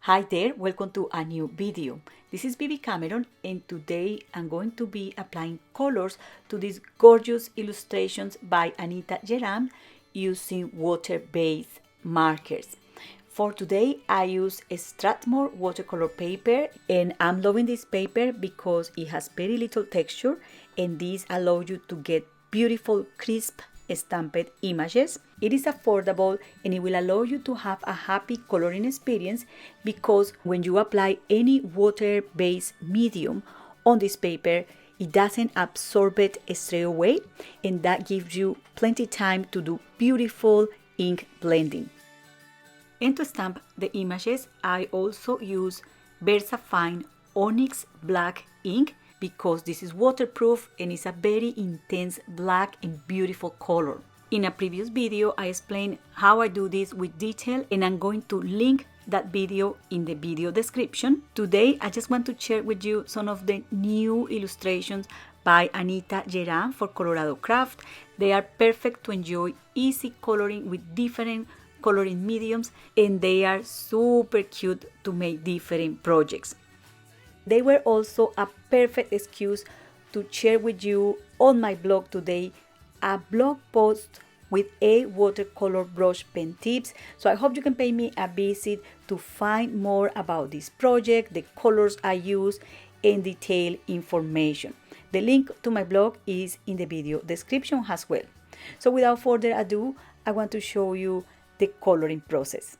Hi there, welcome to a new video. This is Bibi Cameron and today I'm going to be applying colors to these gorgeous illustrations by Anita Jeram using water-based markers. For today I use a Strathmore watercolor paper and I'm loving this paper because it has very little texture and this allows you to get beautiful crisp stamped images. It is affordable and it will allow you to have a happy coloring experience because when you apply any water-based medium on this paper, it doesn't absorb it straight away, and that gives you plenty time to do beautiful ink blending. And to stamp the images, I also use VersaFine Onyx Black ink because this is waterproof and it's a very intense black and beautiful color. In a previous video, I explained how I do this with detail and I'm going to link that video in the video description. Today, I just want to share with you some of the new illustrations by Anita Jeram for Colorado Craft. They are perfect to enjoy easy coloring with different coloring mediums and they are super cute to make different projects. They were also a perfect excuse to share with you on my blog today a blog post with a watercolor brush pen tips. So I hope you can pay me a visit to find more about this project, the colors I use, and detailed information. The link to my blog is in the video description as well. So without further ado, I want to show you the coloring process.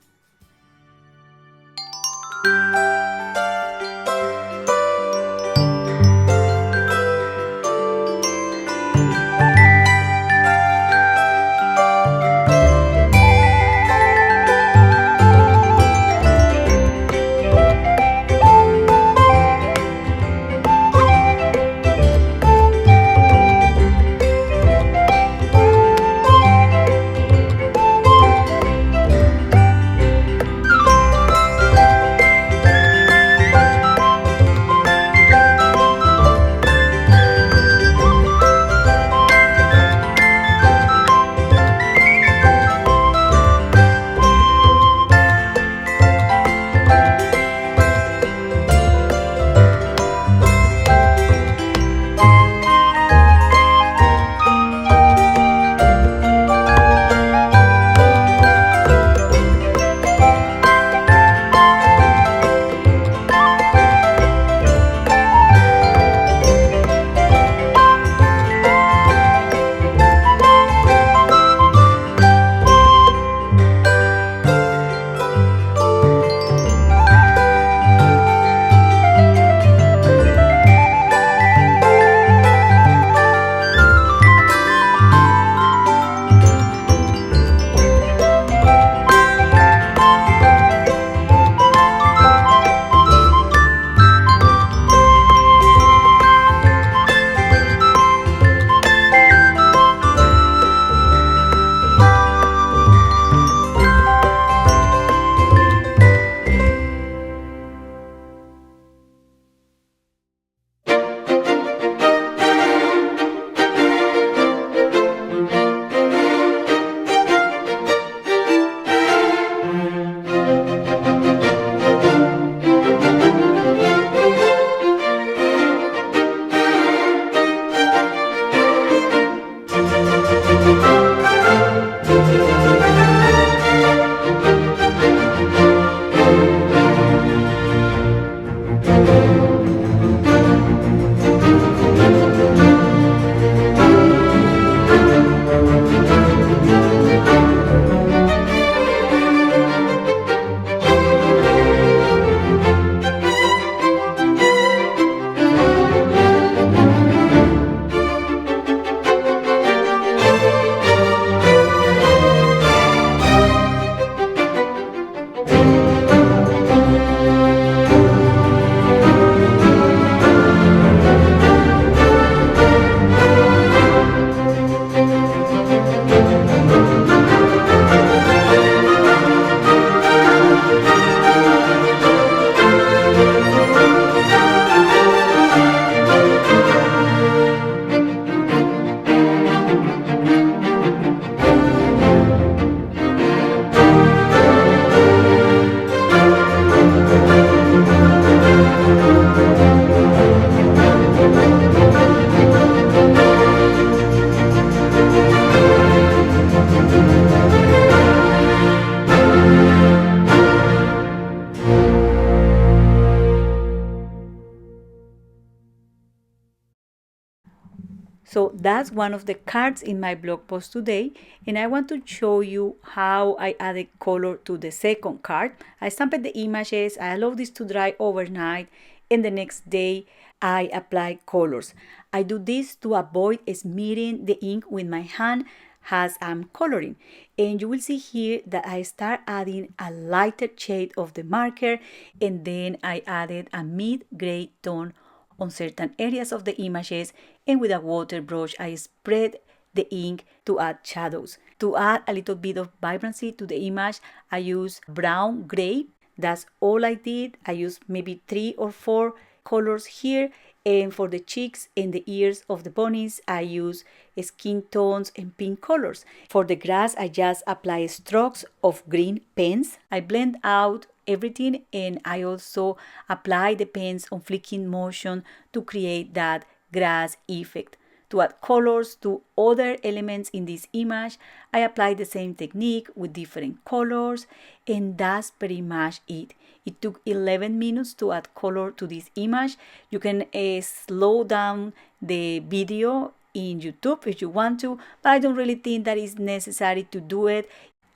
So that's one of the cards in my blog post today, and I want to show you how I added color to the second card. I stamped the images, I allow this to dry overnight, and the next day I apply colors. I do this to avoid smearing the ink with my hand as I'm coloring. And you will see here that I start adding a lighter shade of the marker, and then I added a mid-gray tone on certain areas of the images, and with a water brush I spread the ink to add shadows. To add a little bit of vibrancy to the image, I use brown gray. That's all I did. I used maybe 3 or 4 colors here, and for the cheeks and the ears of the bunnies I use skin tones and pink colors. For the grass I just apply strokes of green pens. I blend out everything, and I also apply the pens on flicking motion to create that grass effect. To add colors to other elements in this image, I apply the same technique with different colors, and that's pretty much it. It took 11 minutes to add color to this image. You can slow down the video in YouTube if you want to, but I don't really think that is necessary to do it.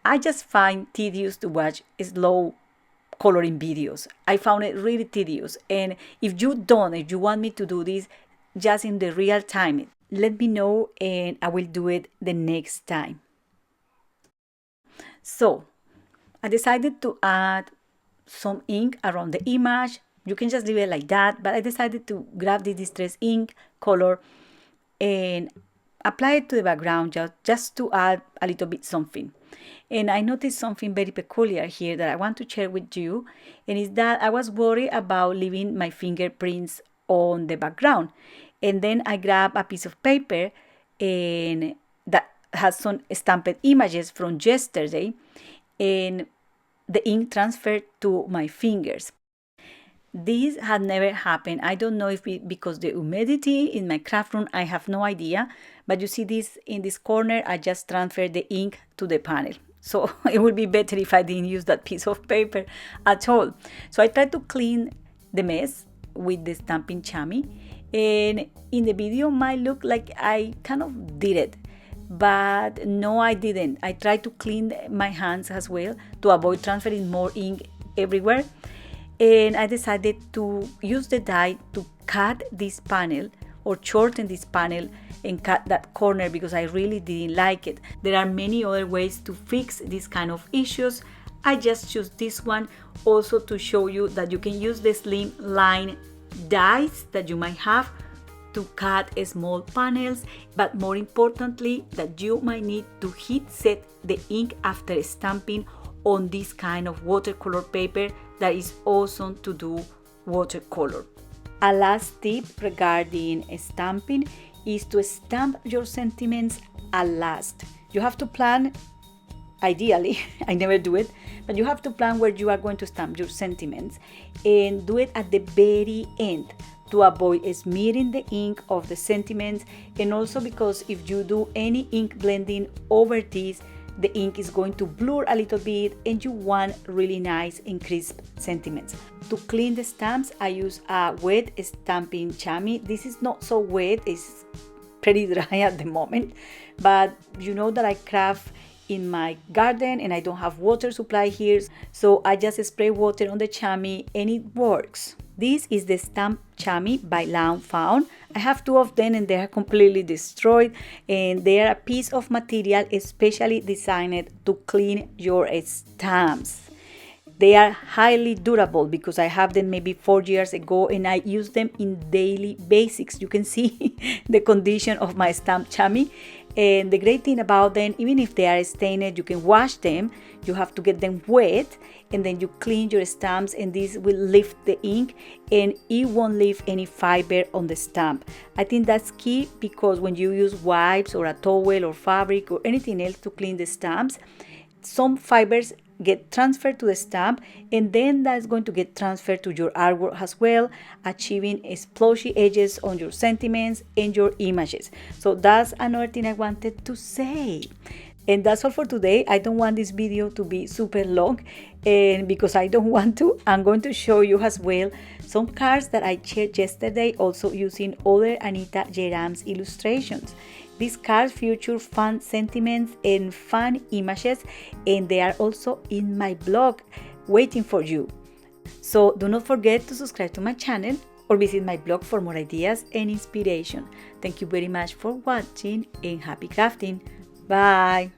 I just find tedious to watch slow coloring videos. I found it really tedious, and if you want me to do this just in the real time, let me know and I will do it the next time. So I decided to add some ink around the image. You can just leave it like that, but I decided to grab the distress ink color and apply it to the background just to add a little bit something. And I noticed something very peculiar here that I want to share with you, and is that I was worried about leaving my fingerprints on the background. And then I grabbed a piece of paper and that has some stamped images from yesterday, and the ink transferred to my fingers. This had never happened. I don't know if because the humidity in my craft room, I have no idea. But you see this in this corner, I just transferred the ink to the panel. So it would be better if I didn't use that piece of paper at all. So I tried to clean the mess with the stamping chamois. And in the video might look like I kind of did it, but no, I didn't. I tried to clean my hands as well to avoid transferring more ink everywhere, and I decided to use the die to cut this panel or shorten this panel and cut that corner because I really didn't like it. There are many other ways to fix these kind of issues. I just choose this one also to show you that you can use the SLIMLINE dies that you might have to cut small panels, but more importantly that you might need to heat set the ink after stamping on this kind of watercolor paper that is awesome to do watercolor. A last tip regarding stamping is to stamp your sentiments at last. You have to plan, ideally, I never do it, but you have to plan where you are going to stamp your sentiments and do it at the very end to avoid smearing the ink of the sentiments, and also because if you do any ink blending over this, the ink is going to blur a little bit and you want really nice and crisp sentiments. To clean the stamps, I use a wet stamping chamois. This is not so wet, it's pretty dry at the moment, but you know that I craft in my garden and I don't have water supply here, so I just spray water on the chamois and it works. This is the stamp chamois by Fawn. I have 2 of them and they are completely destroyed, and they are a piece of material especially designed to clean your stamps. They are highly durable because I have them maybe 4 years ago and I use them in daily basics. You can see the condition of my stamp chamois. And the great thing about them, even if they are stained, you can wash them. You have to get them wet and then you clean your stamps, and this will lift the ink and it won't leave any fiber on the stamp. I think that's key because when you use wipes or a towel or fabric or anything else to clean the stamps, some fibers get transferred to the stamp, and then that's going to get transferred to your artwork as well, achieving splotchy edges on your sentiments and your images. So that's another thing I wanted to say. And that's all for today. I don't want this video to be super long, and because I don't want to, I'm going to show you as well some cards that I shared yesterday, also using other Anita Jeram's illustrations. These cards feature fun sentiments and fun images, and they are also in my blog waiting for you. So do not forget to subscribe to my channel or visit my blog for more ideas and inspiration. Thank you very much for watching, and happy crafting. Bye!